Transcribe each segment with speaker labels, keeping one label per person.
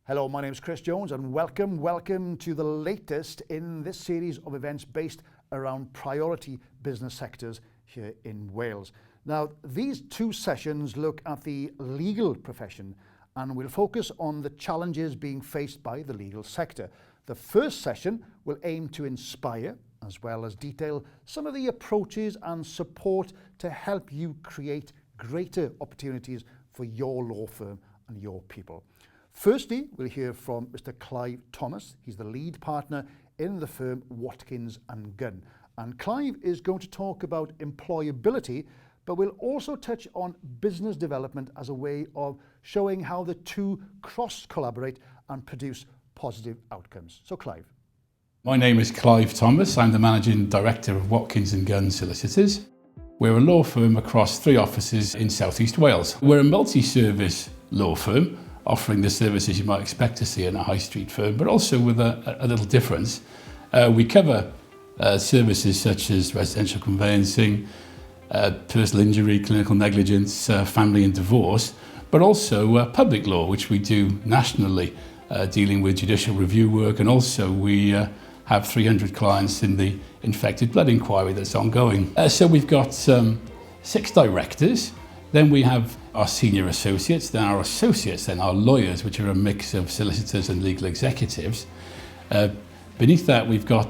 Speaker 1: Hello, my name is Chris Jones and welcome to the latest in this series of events based around priority business sectors here in Wales. Now, these two sessions look at the legal profession and we'll focus on the challenges being faced by the legal sector. The first session will aim to inspire as well as detail some of the approaches and support to help you create greater opportunities for your law firm and your people. Firstly, we'll hear from Mr. Clive Thomas. He's the lead partner in the firm Watkins & Gunn. And Clive is going to talk about employability, but we'll also touch on business development as a way of showing how the two cross-collaborate and produce positive outcomes. So Clive.
Speaker 2: My name is Clive Thomas. I'm the Managing Director of Watkins & Gunn Solicitors. We're a law firm across 3 offices in South East Wales. We're a multi-service law firm, offering the services you might expect to see in a high street firm, but also with a little difference. We cover services such as residential conveyancing, personal injury, clinical negligence, family and divorce, but also public law, which we do nationally, dealing with judicial review work, and also we have 300 clients in the infected blood inquiry that's ongoing. So we've got 6 directors. Then we have our senior associates, then our associates, then our lawyers, which are a mix of solicitors and legal executives. Beneath that, we've got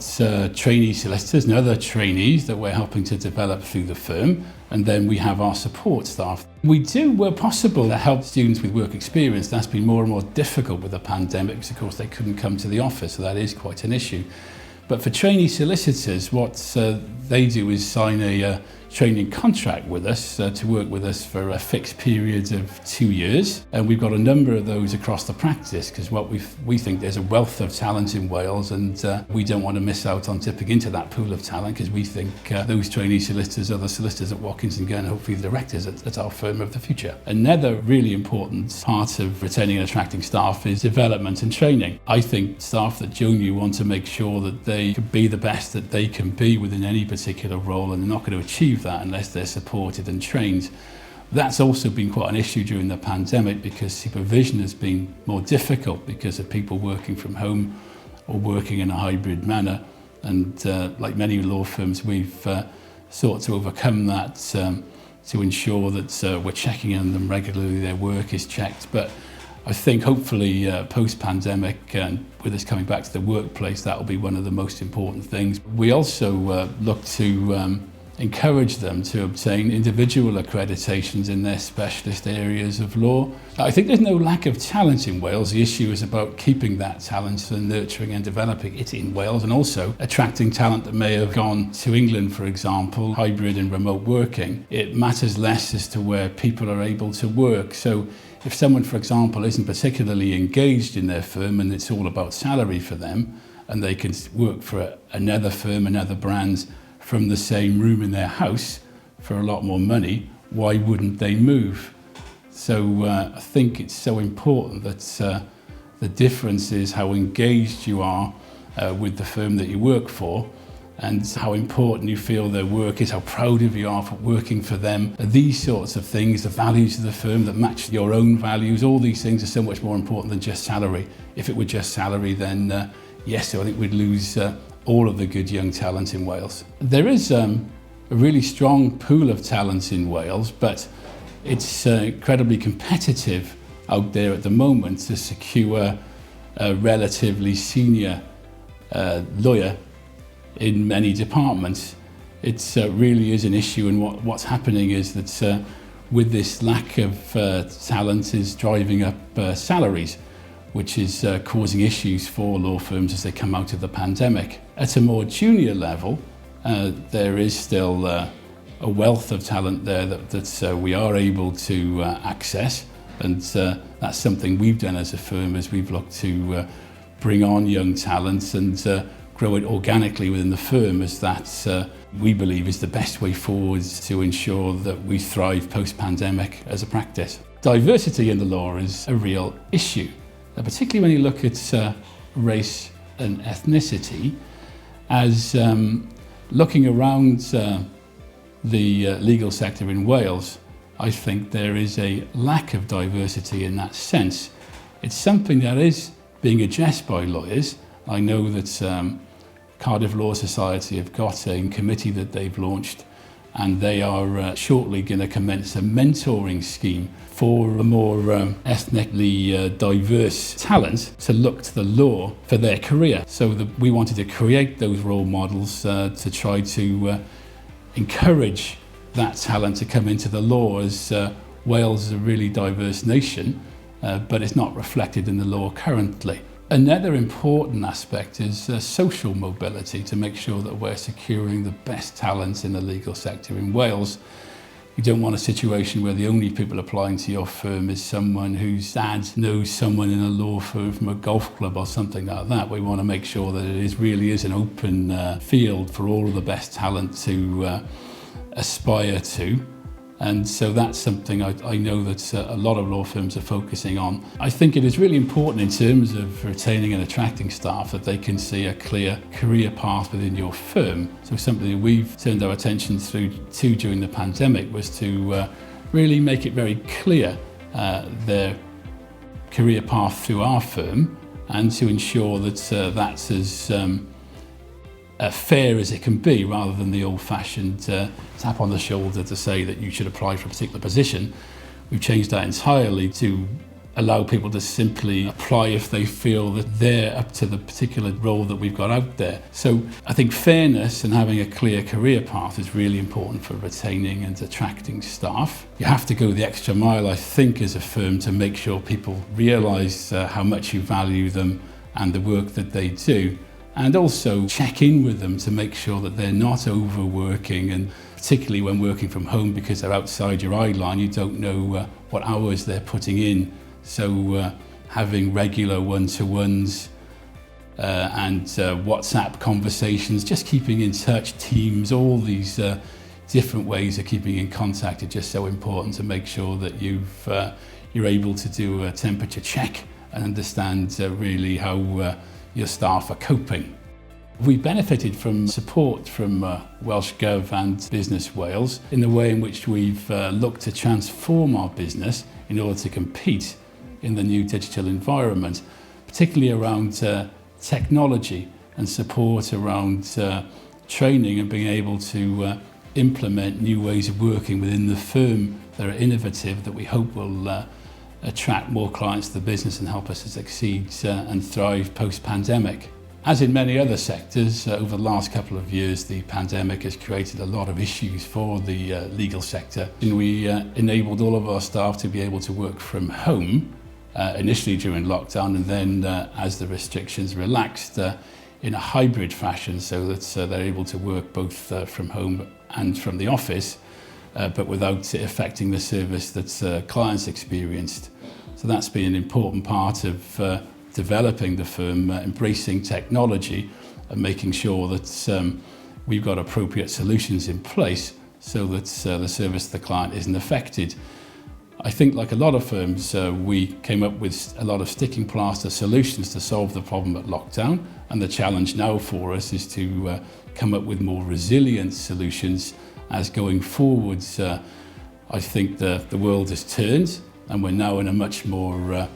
Speaker 2: trainee solicitors and other trainees that we're helping to develop through the firm. And then we have our support staff. We do, where possible, to help students with work experience. That's been more and more difficult with the pandemic because, of course, they couldn't come to the office, so that is quite an issue. But for trainee solicitors, what they do is sign a training contract with us to work with us for a fixed period of 2 years. And we've got a number of those across the practice because we think there's a wealth of talent in Wales, and we don't want to miss out on tipping into that pool of talent because we think those trainee solicitors are the solicitors at Watkins & Gunn, hopefully the directors at our firm of the future. Another really important part of retaining and attracting staff is development and training. I think staff that join you want to make sure that they can be the best that they can be within any particular role, and they're not going to achieve that unless they're supported and trained. That's also been quite an issue during the pandemic because supervision has been more difficult because of people working from home or working in a hybrid manner. And like many law firms, we've sought to overcome that to ensure that we're checking on them regularly, their work is checked. But I think hopefully post-pandemic and with us coming back to the workplace, that will be one of the most important things. We also look to encourage them to obtain individual accreditations in their specialist areas of law. I think there's no lack of talent in Wales. The issue is about keeping that talent and nurturing and developing it in Wales, and also attracting talent that may have gone to England, for example, hybrid and remote working. It matters less as to where people are able to work. So if someone, for example, isn't particularly engaged in their firm and it's all about salary for them, and they can work for another firm, another brand, from the same room in their house for a lot more money, why wouldn't they move? So I think it's so important that the difference is how engaged you are with the firm that you work for, and how important you feel their work is, how proud of you are for working for them. These sorts of things, the values of the firm that match your own values, all these things are so much more important than just salary. If it were just salary, then yes, I think we'd lose all of the good young talent in Wales. There is a really strong pool of talent in Wales, but it's incredibly competitive out there at the moment to secure a relatively senior lawyer in many departments. It really is an issue, and what's happening is that with this lack of talent is driving up salaries, which is causing issues for law firms as they come out of the pandemic. At a more junior level, there is still a wealth of talent there that we are able to access, and that's something we've done as a firm, as we've looked to bring on young talent and grow it organically within the firm, as that we believe is the best way forward to ensure that we thrive post-pandemic as a practice. Diversity in the law is a real issue. Particularly when you look at race and ethnicity, as looking around the legal sector in Wales, I think there is a lack of diversity in that sense. It's something that is being addressed by lawyers. I know that Cardiff Law Society have got a committee that they've launched, and they are shortly going to commence a mentoring scheme for a more ethnically diverse talent to look to the law for their career. So we wanted to create those role models to try to encourage that talent to come into the law, as Wales is a really diverse nation, but it's not reflected in the law currently. Another important aspect is social mobility, to make sure that we're securing the best talents in the legal sector in Wales. You don't want a situation where the only people applying to your firm is someone whose dad knows someone in a law firm from a golf club or something like that. We want to make sure that it really is an open field for all of the best talent to aspire to. And so that's something I know that a lot of law firms are focusing on. I think it is really important in terms of retaining and attracting staff that they can see a clear career path within your firm. So something that we've turned our attention to during the pandemic was to really make it very clear their career path through our firm, and to ensure that that's as fair as it can be, rather than the old-fashioned tap on the shoulder to say that you should apply for a particular position. We've changed that entirely to allow people to simply apply if they feel that they're up to the particular role that we've got out there. So I think fairness and having a clear career path is really important for retaining and attracting staff. You have to go the extra mile, I think, as a firm to make sure people realise how much you value them and the work that they do. And also check in with them to make sure that they're not overworking, and particularly when working from home, because they're outside your eye line, you don't know what hours they're putting in. So having regular one-to-ones and WhatsApp conversations, just keeping in touch, Teams, all these different ways of keeping in contact are just so important to make sure that you're able to do a temperature check and understand really how your staff are coping. We benefited from support from Welsh Gov and Business Wales in the way in which we've looked to transform our business in order to compete in the new digital environment, particularly around technology and support around training and being able to implement new ways of working within the firm that are innovative, that we hope will attract more clients to the business and help us to succeed and thrive post-pandemic. As in many other sectors, over the last couple of years, the pandemic has created a lot of issues for the legal sector. And we enabled all of our staff to be able to work from home, initially during lockdown, and then as the restrictions relaxed, in a hybrid fashion, so that they're able to work both from home and from the office, but without it affecting the service that clients experienced. So that's been an important part of developing the firm, embracing technology and making sure that we've got appropriate solutions in place so that the service to the client isn't affected. I think, like a lot of firms, we came up with a lot of sticking plaster solutions to solve the problem at lockdown, and the challenge now for us is to come up with more resilient solutions as going forwards. I think the world has turned, and we're now in a much more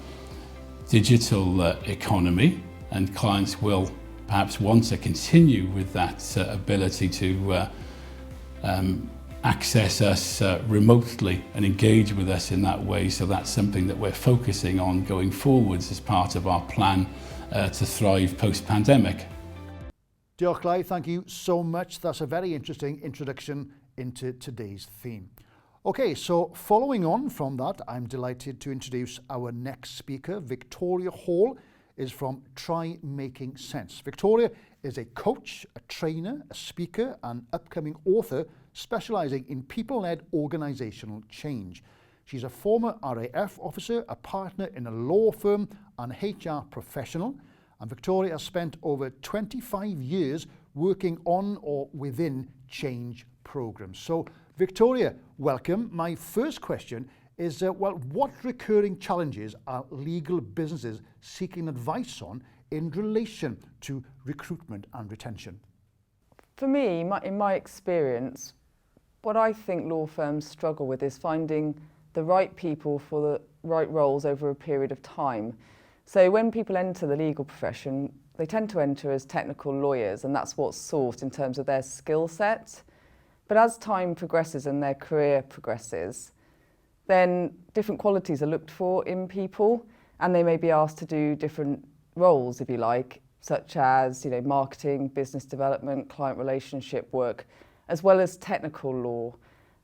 Speaker 2: digital economy, and clients will perhaps want to continue with that ability to access us remotely and engage with us in that way. So that's something that we're focusing on going forwards as part of our plan to thrive post-pandemic.
Speaker 1: Diolch, Clive, thank you so much. That's a very interesting introduction into today's theme. Okay, so following on from that, I'm delighted to introduce our next speaker. Victoria Hall is from Try Making Sense. Victoria is a coach, a trainer, a speaker, and upcoming author specialising in people-led organisational change. She's a former RAF officer, a partner in a law firm, and HR professional. And Victoria has spent over 25 years working on or within change programs. So, Victoria, welcome. My first question is, what recurring challenges are legal businesses seeking advice on in relation to recruitment and retention?
Speaker 3: For me, in my experience, what I think law firms struggle with is finding the right people for the right roles over a period of time. So when people enter the legal profession, they tend to enter as technical lawyers, and that's what's sought in terms of their skill set. But as time progresses and their career progresses, then different qualities are looked for in people, and they may be asked to do different roles, if you like, such as marketing, business development, client relationship work, as well as technical law.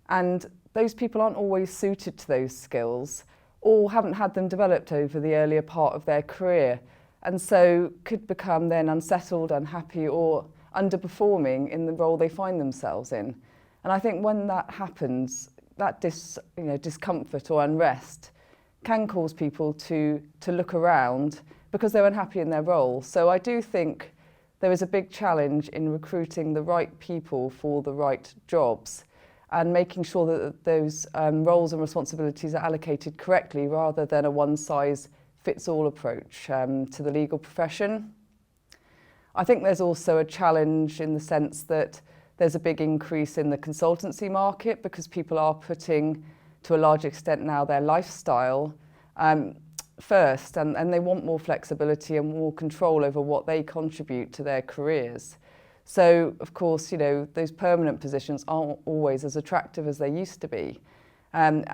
Speaker 3: And those people aren't always suited to those skills or haven't had them developed over the earlier part of their career, and so could become then unsettled, unhappy, or underperforming in the role they find themselves in. And I think when that happens, that discomfort or unrest can cause people to look around because they're unhappy in their role. So I do think there is a big challenge in recruiting the right people for the right jobs and making sure that those roles and responsibilities are allocated correctly rather than a one-size-fits-all approach to the legal profession. I think there's also a challenge in the sense that there's a big increase in the consultancy market because people are putting, to a large extent now, their lifestyle first, and they want more flexibility and more control over what they contribute to their careers. So, of course, those permanent positions aren't always as attractive as they used to be. And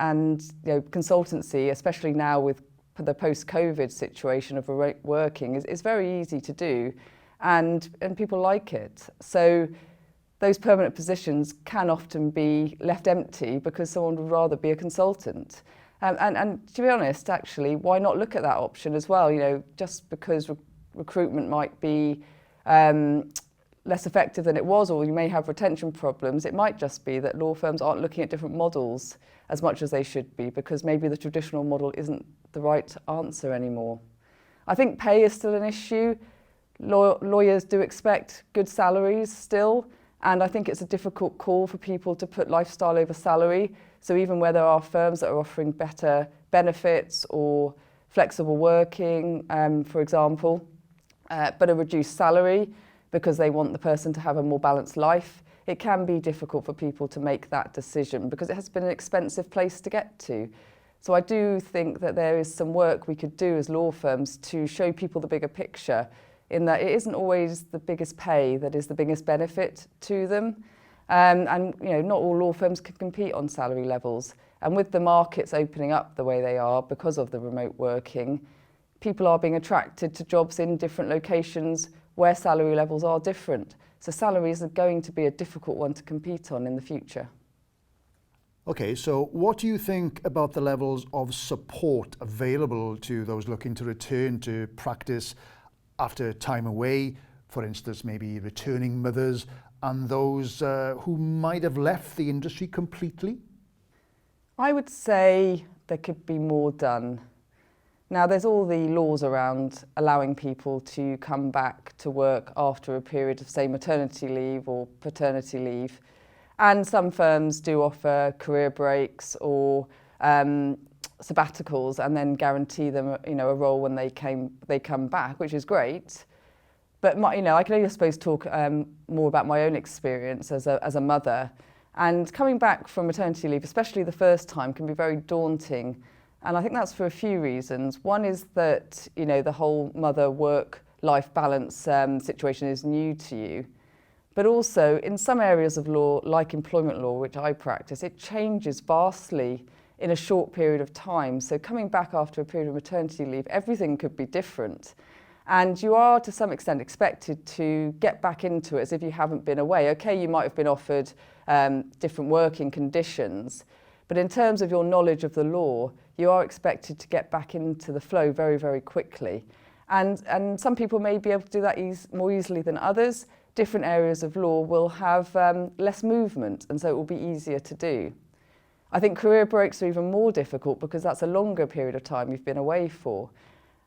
Speaker 3: consultancy, especially now with the post-COVID situation of remote working, is very easy to do, and people like it. So those permanent positions can often be left empty because someone would rather be a consultant. And to be honest, actually, why not look at that option as well? Just because recruitment might be less effective than it was, or you may have retention problems, it might just be that law firms aren't looking at different models as much as they should be, because maybe the traditional model isn't the right answer anymore. I think pay is still an issue. Lawyers do expect good salaries still, and I think it's a difficult call for people to put lifestyle over salary. So even where there are firms that are offering better benefits or flexible working, for example, but a reduced salary because they want the person to have a more balanced life, it can be difficult for people to make that decision because it has been an expensive place to get to. So I do think that there is some work we could do as law firms to show people the bigger picture, in that it isn't always the biggest pay that is the biggest benefit to them. And not all law firms can compete on salary levels. And with the markets opening up the way they are because of the remote working, people are being attracted to jobs in different locations where salary levels are different. So salaries are going to be a difficult one to compete on in the future.
Speaker 1: Okay, so what do you think about the levels of support available to those looking to return to practice after time away, for instance, maybe returning mothers, and those who might have left the industry completely?
Speaker 3: I would say there could be more done. Now, there's all the laws around allowing people to come back to work after a period of, say, maternity leave or paternity leave. And some firms do offer career breaks or sabbaticals and then guarantee them, a role when they come back, which is great. But I can only, I suppose, talk more about my own experience as a mother. And coming back from maternity leave, especially the first time, can be very daunting. And I think that's for a few reasons. One is that, the whole mother-work-life balance situation is new to you. But also, in some areas of law, like employment law, which I practice, it changes vastly in a short period of time. So coming back after a period of maternity leave, everything could be different. And you are, to some extent, expected to get back into it as if you haven't been away. Okay, you might have been offered different working conditions, but in terms of your knowledge of the law, you are expected to get back into the flow very, very quickly. And some people may be able to do that more easily than others. Different areas of law will have less movement, and so it will be easier to do. I think career breaks are even more difficult because that's a longer period of time you've been away for.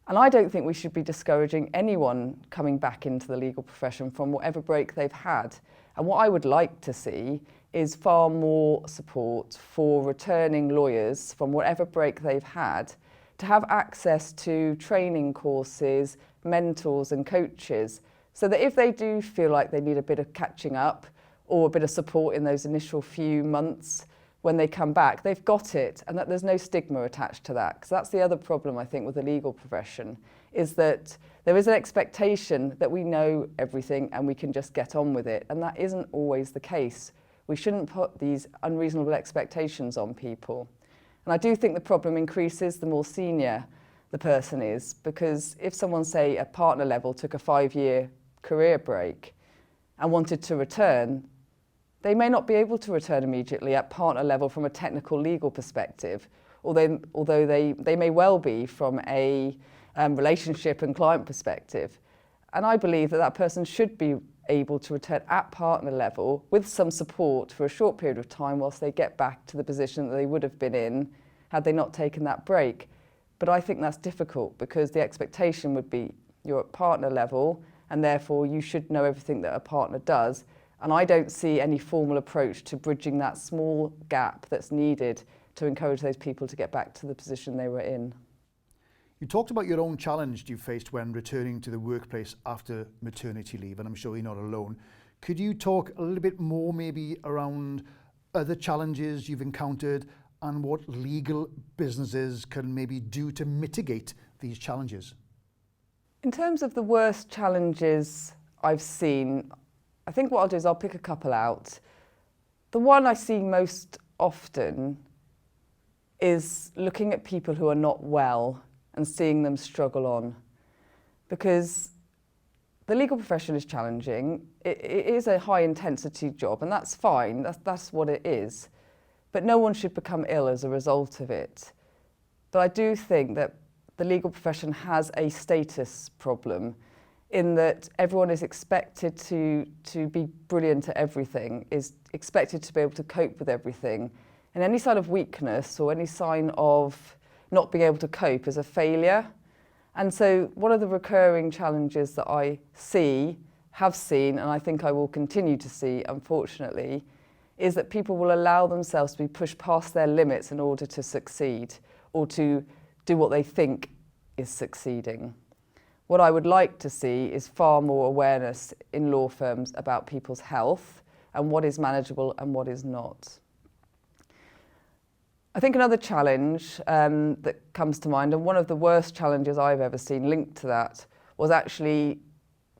Speaker 3: And I don't think we should be discouraging anyone coming back into the legal profession from whatever break they've had. And what I would like to see is far more support for returning lawyers from whatever break they've had to have access to training courses, mentors and coaches, so that if they do feel like they need a bit of catching up or a bit of support in those initial few months, when they come back, they've got it, and that there's no stigma attached to that. Because that's the other problem, I think, with the legal profession, is that there is an expectation that we know everything and we can just get on with it, and that isn't always the case. We shouldn't put these unreasonable expectations on people. And I do think the problem increases the more senior the person is, because if someone, say, at partner level took a 5-year career break and wanted to return, they may not be able to return immediately at partner level from a technical legal perspective, although they may well be from a relationship and client perspective. And I believe that that person should be able to return at partner level with some support for a short period of time whilst they get back to the position that they would have been in had they not taken that break. But I think that's difficult because the expectation would be you're at partner level and therefore you should know everything that a partner does. And I don't see any formal approach to bridging that small gap that's needed to encourage those people to get back to the position they were in.
Speaker 1: You talked about your own challenge you faced when returning to the workplace after maternity leave, and I'm sure you're not alone. Could you talk a little bit more maybe around other challenges you've encountered and what legal businesses can maybe do to mitigate these challenges?
Speaker 3: In terms of the worst challenges I've seen, I think what I'll do is I'll pick a couple out. The one I see most often is looking at people who are not well and seeing them struggle on. Because the legal profession is challenging. It is a high intensity job, and that's fine, that's what it is. But no one should become ill as a result of it. But I do think that the legal profession has a status problem in that everyone is expected to be brilliant at everything, is expected to be able to cope with everything. And any sign of weakness or any sign of not being able to cope is a failure. And so one of the recurring challenges that I have seen, and I think I will continue to see, unfortunately, is that people will allow themselves to be pushed past their limits in order to succeed or to do what they think is succeeding. What I would like to see is far more awareness in law firms about people's health and what is manageable and what is not. I think another challenge that comes to mind, and one of the worst challenges I've ever seen linked to that, was actually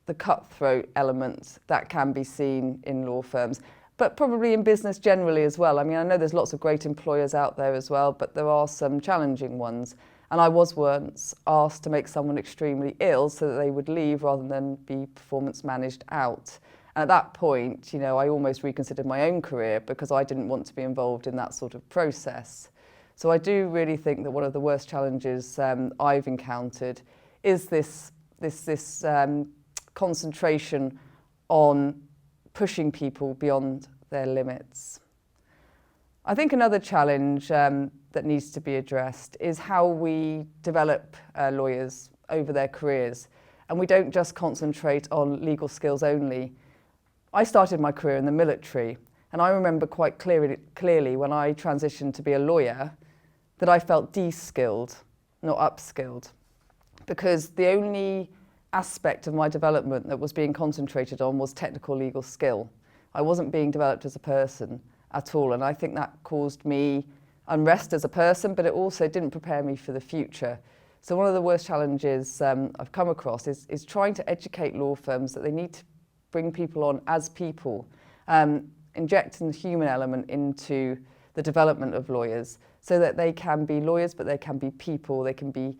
Speaker 3: the cutthroat element that can be seen in law firms, but probably in business generally as well. I mean, I know there's lots of great employers out there as well, but there are some challenging ones. And I was once asked to make someone extremely ill so that they would leave rather than be performance managed out. And at that point, I almost reconsidered my own career because I didn't want to be involved in that sort of process. So I do really think that one of the worst challenges I've encountered is this concentration on pushing people beyond their limits. I think another challenge that needs to be addressed is how we develop lawyers over their careers. And we don't just concentrate on legal skills only. I started my career in the military, and I remember quite clearly when I transitioned to be a lawyer that I felt de-skilled, not upskilled, because the only aspect of my development that was being concentrated on was technical legal skill. I wasn't being developed as a person at all, and I think that caused me unrest as a person, but it also didn't prepare me for the future. So one of the worst challenges I've come across is trying to educate law firms that they need to bring people on as people, injecting the human element into the development of lawyers so that they can be lawyers, but they can be people, they can be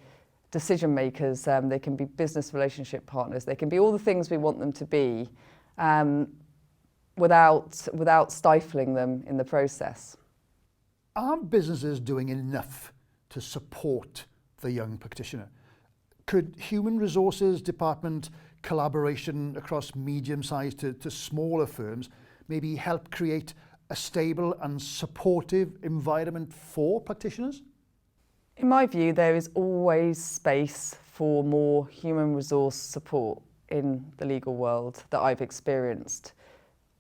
Speaker 3: decision makers, they can be business relationship partners, they can be all the things we want them to be without stifling them in the process.
Speaker 1: Are businesses doing enough to support the young practitioner? Could human resources department collaboration across medium-sized to smaller firms maybe help create a stable and supportive environment for practitioners?
Speaker 3: In my view, there is always space for more human resource support in the legal world that I've experienced.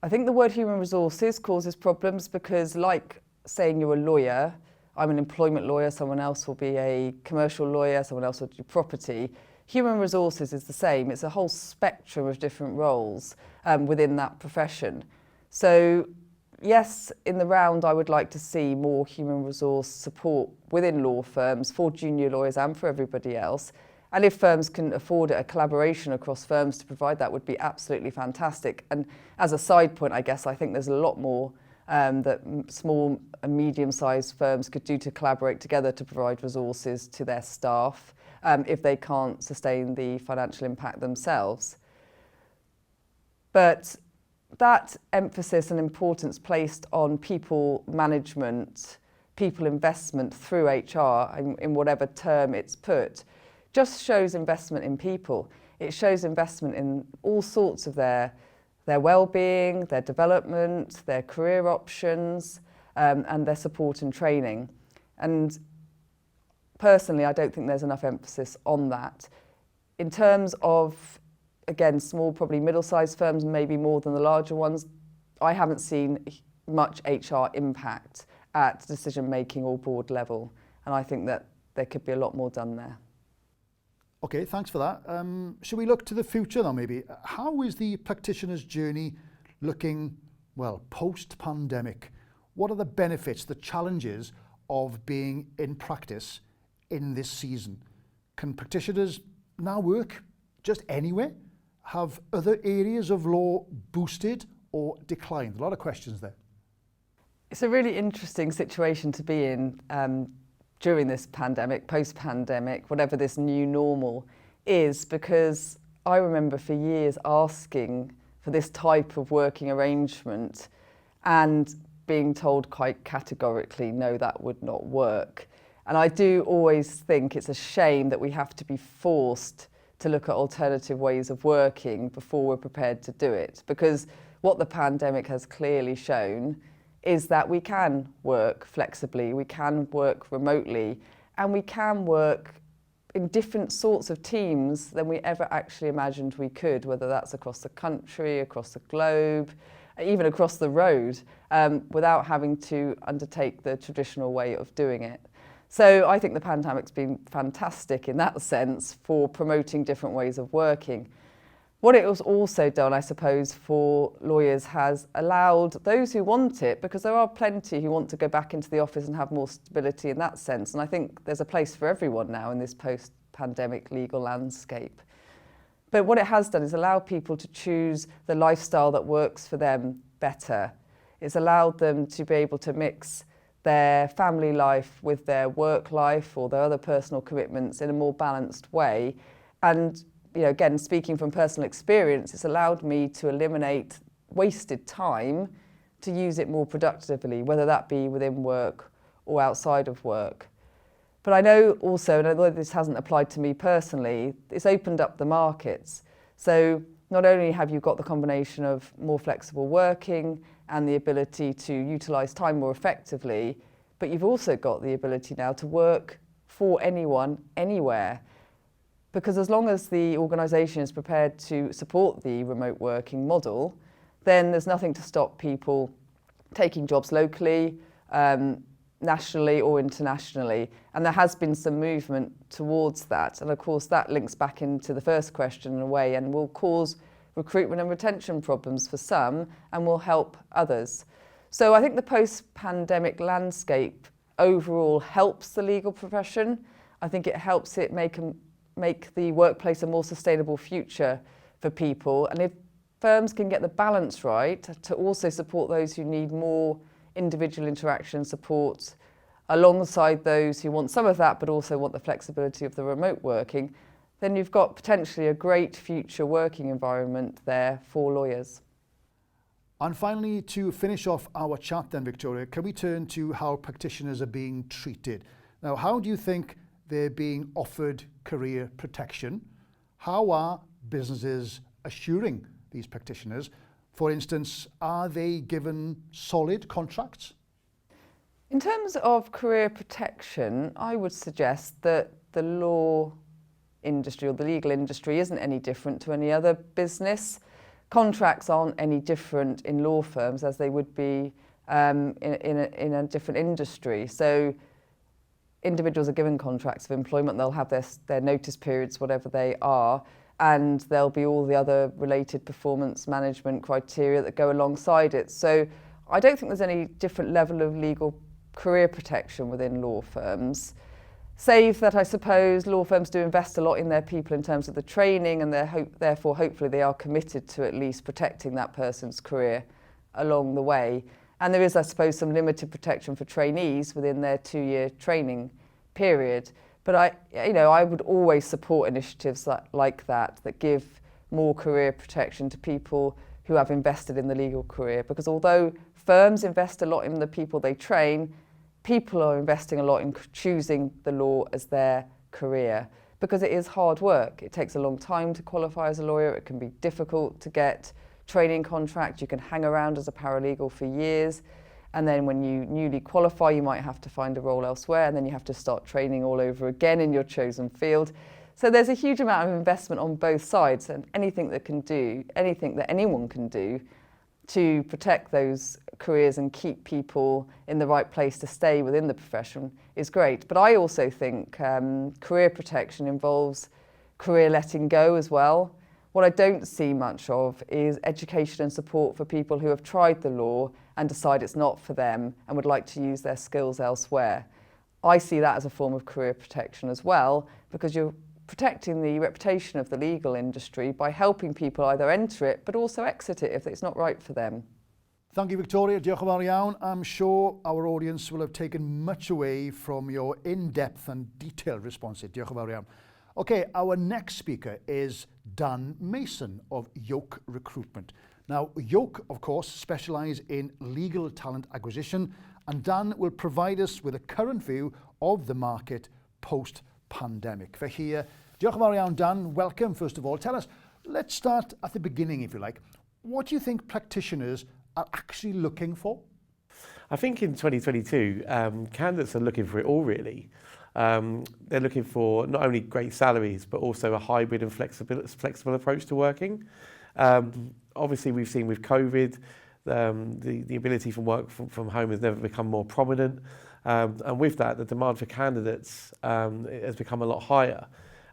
Speaker 3: I think the word human resources causes problems because, like saying you're a lawyer, I'm an employment lawyer, someone else will be a commercial lawyer, someone else will do property. Human resources is the same. It's a whole spectrum of different roles within that profession. So Yes, in the round, I would like to see more human resource support within law firms for junior lawyers and for everybody else. And if firms can afford it, a collaboration across firms to provide that would be absolutely fantastic. And as a side point, I guess, I think there's a lot more that small and medium-sized firms could do to collaborate together to provide resources to their staff if they can't sustain the financial impact themselves. But that emphasis and importance placed on people management, people investment through HR, in whatever term it's put, just shows investment in people. It shows investment in all sorts of their well-being, their development, their career options, and their support and training. And personally, I don't think there's enough emphasis on that. In terms of, again, small, probably middle-sized firms, maybe more than the larger ones, I haven't seen much HR impact at decision-making or board level. And I think that there could be a lot more done there.
Speaker 1: Okay, thanks for that. Should we look to the future now, maybe? How is the practitioner's journey looking, well, post-pandemic? What are the benefits, the challenges of being in practice in this season? Can practitioners now work just anywhere? Have other areas of law boosted or declined? A lot of questions there.
Speaker 3: It's a really interesting situation to be in during this pandemic, post-pandemic, whatever this new normal is, because I remember for years asking for this type of working arrangement and being told quite categorically, no, that would not work. And I do always think it's a shame that we have to be forced to look at alternative ways of working before we're prepared to do it. Because what the pandemic has clearly shown is that we can work flexibly, we can work remotely, and we can work in different sorts of teams than we ever actually imagined we could, whether that's across the country, across the globe, even across the road, without having to undertake the traditional way of doing it. So I think the pandemic's been fantastic in that sense for promoting different ways of working. What it has also done, I suppose, for lawyers has allowed those who want it, because there are plenty who want to go back into the office and have more stability in that sense. And I think there's a place for everyone now in this post-pandemic legal landscape. But what it has done is allow people to choose the lifestyle that works for them better. It's allowed them to be able to mix their family life with their work life or their other personal commitments in a more balanced way. And again, speaking from personal experience, it's allowed me to eliminate wasted time to use it more productively, whether that be within work or outside of work. But I know also, and although this hasn't applied to me personally, it's opened up the markets. So not only have you got the combination of more flexible working and the ability to utilise time more effectively, but you've also got the ability now to work for anyone, anywhere. Because as long as the organisation is prepared to support the remote working model, then there's nothing to stop people taking jobs locally, nationally or internationally. And there has been some movement towards that. And of course, that links back into the first question in a way and will cause recruitment and retention problems for some and will help others. So I think the post-pandemic landscape overall helps the legal profession. I think it helps it make the workplace a more sustainable future for people. And if firms can get the balance right to also support those who need more individual interaction support alongside those who want some of that but also want the flexibility of the remote working, then you've got potentially a great future working environment there for lawyers.
Speaker 1: And finally, to finish off our chat then, Victoria, can we turn to how practitioners are being treated? Now, how do you think they're being offered career protection? How are businesses assuring these practitioners? For instance, are they given solid contracts?
Speaker 3: In terms of career protection, I would suggest that the law industry or the legal industry isn't any different to any other business. Contracts aren't any different in law firms as they would be in a different industry. So individuals are given contracts of employment, they'll have their notice periods, whatever they are, and there'll be all the other related performance management criteria that go alongside it. So I don't think there's any different level of legal career protection within law firms, save that I suppose law firms do invest a lot in their people in terms of the training, and therefore hopefully they are committed to at least protecting that person's career along the way. And there is, I suppose, some limited protection for trainees within their 2-year training period. But I would always support initiatives like that give more career protection to people who have invested in the legal career. Because although firms invest a lot in the people they train, people are investing a lot in choosing the law as their career, because it is hard work. It takes a long time to qualify as a lawyer. It can be difficult to get training contract. You can hang around as a paralegal for years, and then when you newly qualify, you might have to find a role elsewhere, and then you have to start training all over again in your chosen field. So there's a huge amount of investment on both sides, and anything that anyone can do to protect those careers and keep people in the right place to stay within the profession is great. But I also think career protection involves career letting go as well. What I don't see much of is education and support for people who have tried the law and decide it's not for them and would like to use their skills elsewhere. I see that as a form of career protection as well, because you're protecting the reputation of the legal industry by helping people either enter it but also exit it if it's not right for them.
Speaker 1: Thank you, Victoria. Diolch yn fawr iawn. I'm sure our audience will have taken much away from your in-depth and detailed responses. Diolch yn fawr iawn. Okay, our next speaker is Dan Mason of Yoke Recruitment. Now, Yoke, of course, specialise in legal talent acquisition, and Dan will provide us with a current view of the market post-pandemic. Felly, diolch yn fawr iawn, Dan. Welcome, first of all. Tell us, let's start at the beginning, if you like. What do you think practitioners are actually looking for?
Speaker 4: I think in 2022, candidates are looking for it all, really. They're looking for not only great salaries, but also a hybrid and flexible approach to working. Obviously, we've seen with COVID, the ability to work from home has never become more prominent. And with that, the demand for candidates has become a lot higher.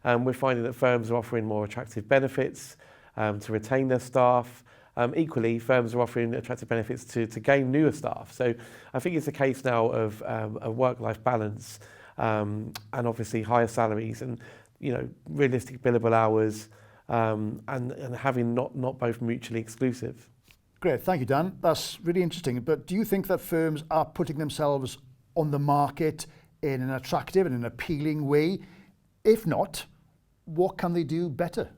Speaker 4: We're finding that firms are offering more attractive benefits to retain their staff. Equally, firms are offering attractive benefits to gain newer staff. So I think it's a case now of a work-life balance, and obviously higher salaries and realistic billable hours, and having not both mutually exclusive.
Speaker 1: Great, thank you, Dan. That's really interesting. But do you think that firms are putting themselves on the market in an attractive and an appealing way? If not, what can they do better?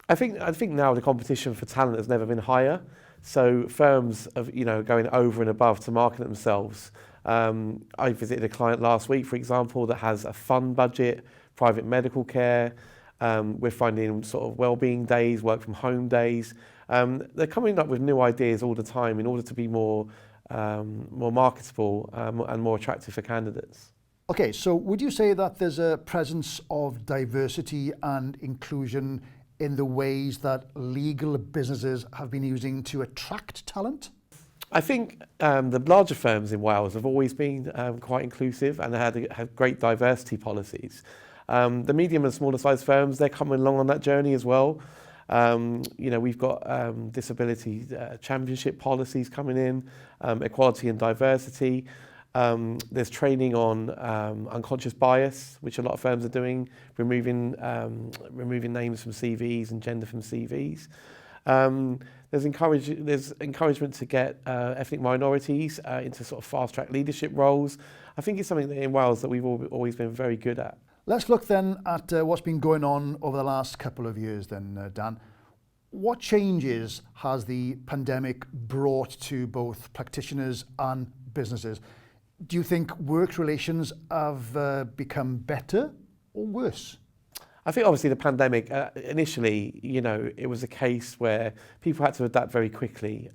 Speaker 4: I think now the competition for talent has never been higher. So firms are going over and above to market themselves. I visited a client last week, for example, that has a fund budget, private medical care. We're finding sort of well-being days, work from home days. They're coming up with new ideas all the time in order to be more marketable and more attractive for candidates.
Speaker 1: Okay, so would you say that there's a presence of diversity and inclusion in the ways that legal businesses have been using to attract talent?
Speaker 4: I think the larger firms in Wales have always been quite inclusive and had great diversity policies. The medium and smaller size firms, they're coming along on that journey as well. We've got disability championship policies coming in, equality and diversity. There's training on unconscious bias, which a lot of firms are doing, removing names from CVs and gender from CVs. There's encouragement to get ethnic minorities into sort of fast-track leadership roles. I think it's something that in Wales that we've always been very good at.
Speaker 1: Let's look then at what's been going on over the last couple of years then, Dan. What changes has the pandemic brought to both practitioners and businesses? Do you think work relations have become better or worse?
Speaker 4: I think obviously the pandemic, initially, it was a case where people had to adapt very quickly.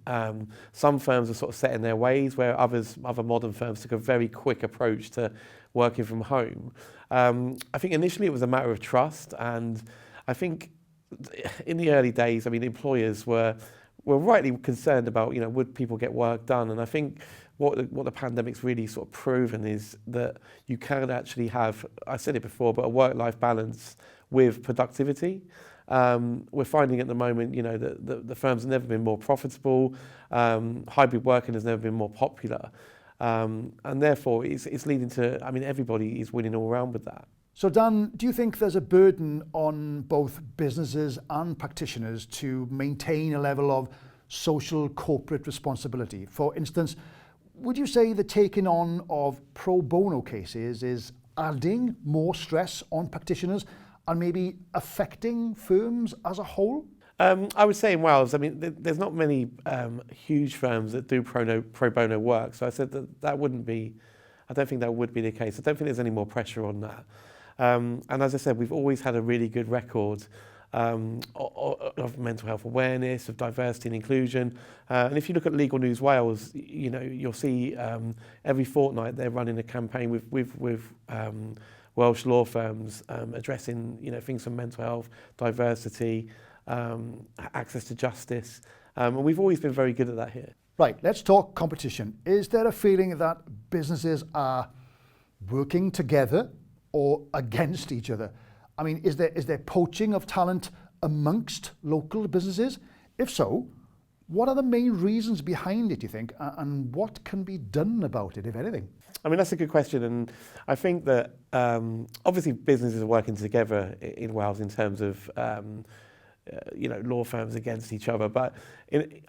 Speaker 4: Some firms were sort of set in their ways, where other modern firms took a very quick approach to working from home. I think initially it was a matter of trust, and I think in the early days, employers were rightly concerned about, would people get work done? And I think what the pandemic's really sort of proven is that you can actually have, I said it before, but a work-life balance with productivity. We're finding at the moment, that the firms have never been more profitable. Hybrid working has never been more popular. And therefore, it's leading to, everybody is winning all around with that.
Speaker 1: So Dan, do you think there's a burden on both businesses and practitioners to maintain a level of social corporate responsibility? For instance, would you say the taking on of pro bono cases is adding more stress on practitioners and maybe affecting firms as a whole?
Speaker 4: I would say in Wales, there's not many huge firms that do pro bono work. So I said that wouldn't be, I don't think that would be the case. I don't think there's any more pressure on that. And as I said, we've always had a really good record of mental health awareness, of diversity and inclusion. And if you look at Legal News Wales, you'll see every fortnight they're running a campaign with Welsh law firms addressing things from mental health, diversity, access to justice. And we've always been very good at that here.
Speaker 1: Right, let's talk competition. Is there a feeling that businesses are working together or against each other? Is there poaching of talent amongst local businesses? If so, what are the main reasons behind it, do you think? And what can be done about it, if anything?
Speaker 4: That's a good question. And I think that obviously businesses are working together in Wales in terms of law firms against each other, but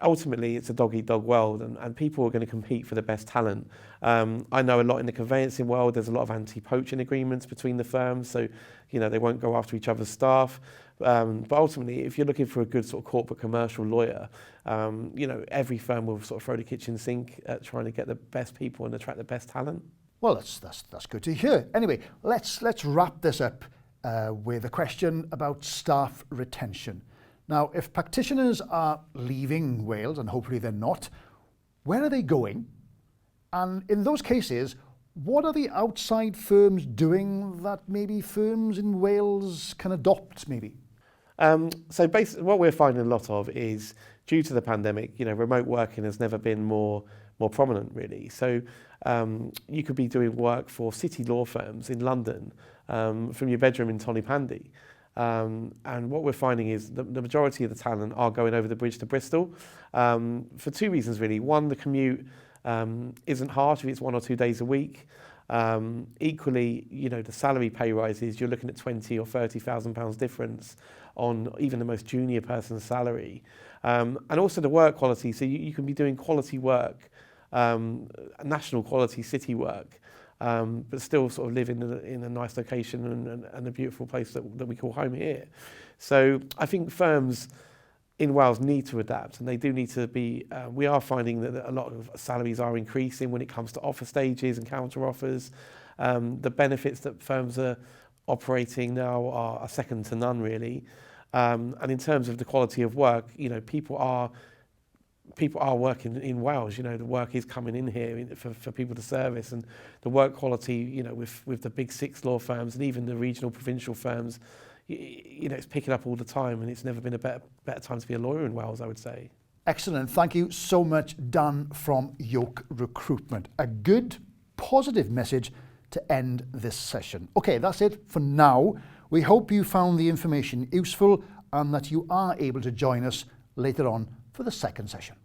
Speaker 4: ultimately it's a dog-eat-dog world, and people are going to compete for the best talent. I know a lot in the conveyancing world, there's a lot of anti-poaching agreements between the firms, so they won't go after each other's staff. But ultimately, if you're looking for a good sort of corporate commercial lawyer, every firm will sort of throw the kitchen sink at trying to get the best people and attract the best talent.
Speaker 1: Well, that's good to hear. Anyway, let's wrap this up with a question about staff retention. Now, if practitioners are leaving Wales, and hopefully they're not, where are they going? And in those cases, what are the outside firms doing that maybe firms in Wales can adopt, maybe?
Speaker 4: So basically, what we're finding a lot of is, due to the pandemic, remote working has never been more prominent, really. So you could be doing work for city law firms in London from your bedroom in Tonypandy. And what we're finding is the majority of the talent are going over the bridge to Bristol for two reasons, really. One, the commute isn't harsh if it's 1 or 2 days a week. Equally, the salary pay rises, you're looking at £20,000 or £30,000 difference on even the most junior person's salary. And also the work quality, so you can be doing quality work, national quality city work, but still sort of live in a nice location and a beautiful place that we call home here. So I think firms in Wales need to adapt, and they do need to be, we are finding that a lot of salaries are increasing when it comes to offer stages and counter offers. The benefits that firms are operating now are second to none, really. And in terms of the quality of work, people are working in Wales. The work is coming in here for people to service, and the work quality, with the big 6 law firms and even the regional provincial firms, it's picking up all the time, and it's never been a better time to be a lawyer in Wales, I would say.
Speaker 1: Excellent. Thank you so much, Dan from Yoke Recruitment. A good, positive message to end this session. Okay, that's it for now. We hope you found the information useful and that you are able to join us later on for the second session.